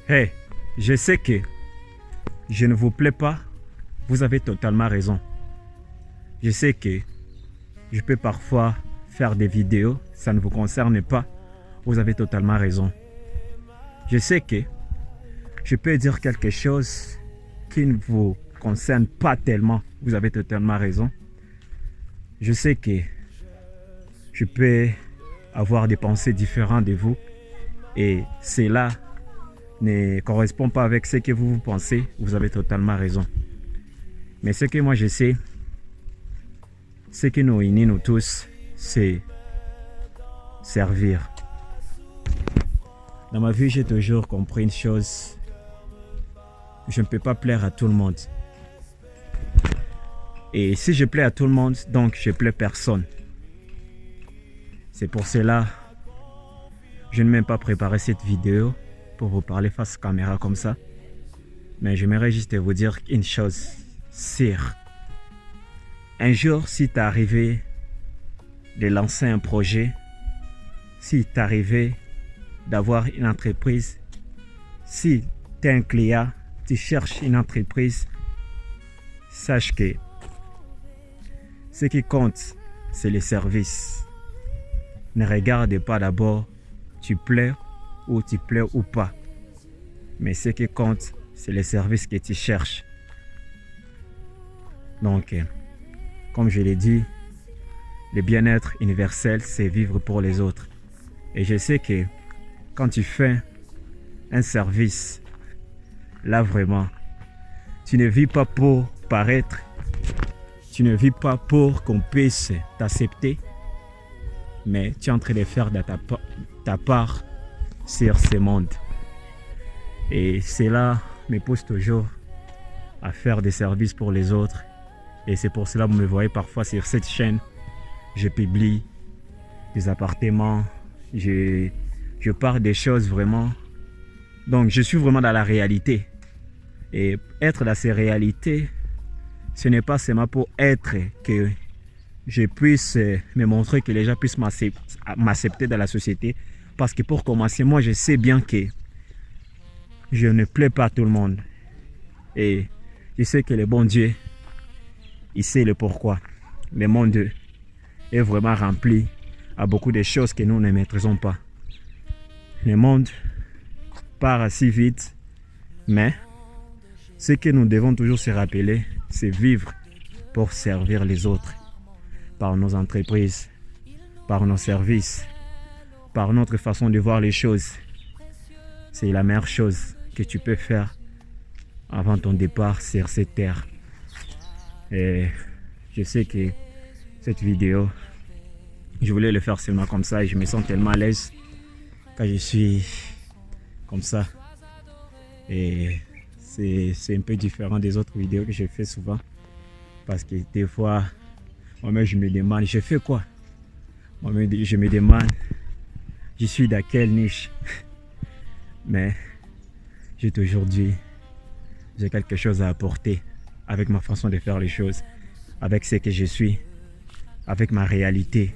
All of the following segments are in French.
Hey, je sais que je ne vous plais pas, vous avez totalement raison. Je sais que je peux parfois faire des vidéos, ça ne vous concerne pas, vous avez totalement raison. Je sais que je peux dire quelque chose qui ne vous concerne pas tellement, vous avez totalement raison. Je sais que je peux avoir des pensées différentes de vous et cela ne correspond pas avec ce que vous pensez, vous avez totalement raison. Mais ce que moi je sais, ce qui nous unit nous tous, c'est servir. Dans ma vie, j'ai toujours compris une chose. Je ne peux pas plaire à tout le monde. Et si je plais à tout le monde, donc je plais personne. C'est pour cela je n'ai même pas préparé cette vidéo pour vous parler face caméra comme ça. Mais j'aimerais juste vous dire une chose. Sire, un jour, si tu arrivé de lancer un projet, si tu arrivé d'avoir une entreprise, si tu es un client, tu cherches une entreprise, sache que ce qui compte, c'est le service. Ne regarde pas d'abord tu plais ou pas. Mais ce qui compte, c'est le service que tu cherches. Donc, comme je l'ai dit, le bien-être universel, c'est vivre pour les autres. Et je sais que quand tu fais un service, là vraiment, tu ne vis pas pour paraître, tu ne vis pas pour qu'on puisse t'accepter, mais tu es en train de faire de ta part sur ce monde. Et cela me pousse toujours à faire des services pour les autres. Et c'est pour cela que vous me voyez parfois sur cette chaîne. Je publie des appartements, je parle des choses vraiment. Donc je suis vraiment dans la réalité. Et être dans ces réalités, ce n'est pas seulement pour être que je puisse me montrer, que les gens puissent m'accepter dans la société. Parce que pour commencer, moi je sais bien que je ne plais pas à tout le monde. Et je sais que le bon Dieu, il sait le pourquoi. Le monde est vraiment rempli à beaucoup de choses que nous ne maîtrisons pas. Le monde part si vite, mais ce que nous devons toujours se rappeler, c'est vivre pour servir les autres. Par nos entreprises, par nos services, par notre façon de voir les choses. C'est la meilleure chose que tu peux faire avant ton départ sur cette terre. Et je sais que cette vidéo, je voulais le faire seulement comme ça et je me sens tellement à l'aise quand je suis comme ça. Et c'est un peu différent des autres vidéos que je fais souvent. Parce que des fois, moi-même je me demande, je fais quoi? Moi-même je me demande, je suis dans quelle niche? Mais j'ai toujours dit, j'ai quelque chose à apporter avec ma façon de faire les choses, avec ce que je suis, avec ma réalité.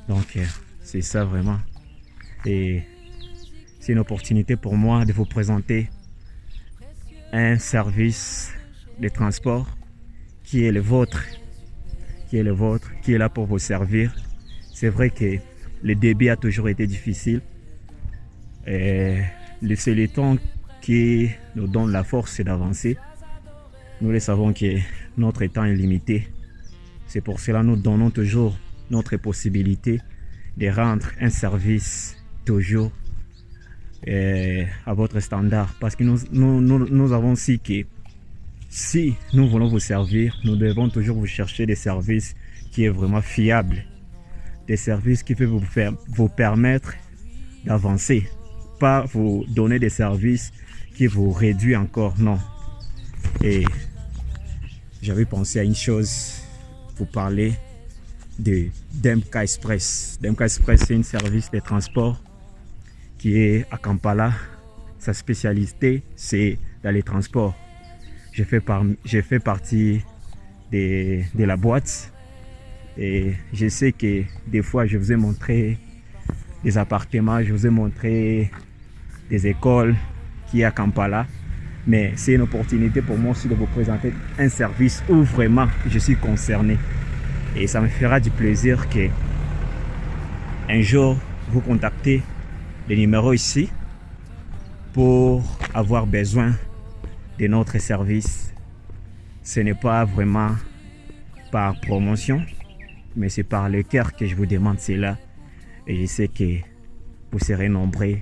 Donc c'est ça vraiment. Et c'est une opportunité pour moi de vous présenter un service de transport qui est le vôtre, qui est là pour vous servir. C'est vrai que le début a toujours été difficile. Et c'est le temps qui nous donne la force d'avancer. Nous le savons que notre temps est limité. C'est pour cela que nous donnons toujours notre possibilité de rendre un service toujours à votre standard. Parce que nous avons su que si nous voulons vous servir, nous devons toujours vous chercher des services qui est vraiment fiables. Des services qui peuvent vous permettre d'avancer. Pas vous donner des services qui vous réduisent encore, non. Et j'avais pensé à une chose, vous parler de Demk Express. Demk Express, c'est un service de transport qui est à Kampala. Sa spécialité, c'est dans les transports. J'ai fait partie de la boîte et je sais que des fois, je vous ai montré des appartements, je vous ai montré des écoles, qui est à Kampala. Mais c'est une opportunité pour moi aussi de vous présenter un service où vraiment je suis concerné. Et ça me fera du plaisir que un jour vous contactez le numéro ici pour avoir besoin de notre service. Ce n'est pas vraiment par promotion, mais c'est par le cœur que je vous demande cela. Et je sais que vous serez nombreux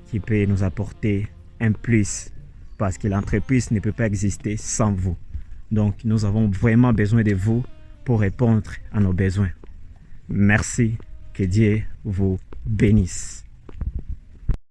qui peut nous apporter un plus, parce que l'entreprise ne peut pas exister sans vous. Donc, nous avons vraiment besoin de vous pour répondre à nos besoins. Merci, que Dieu vous bénisse.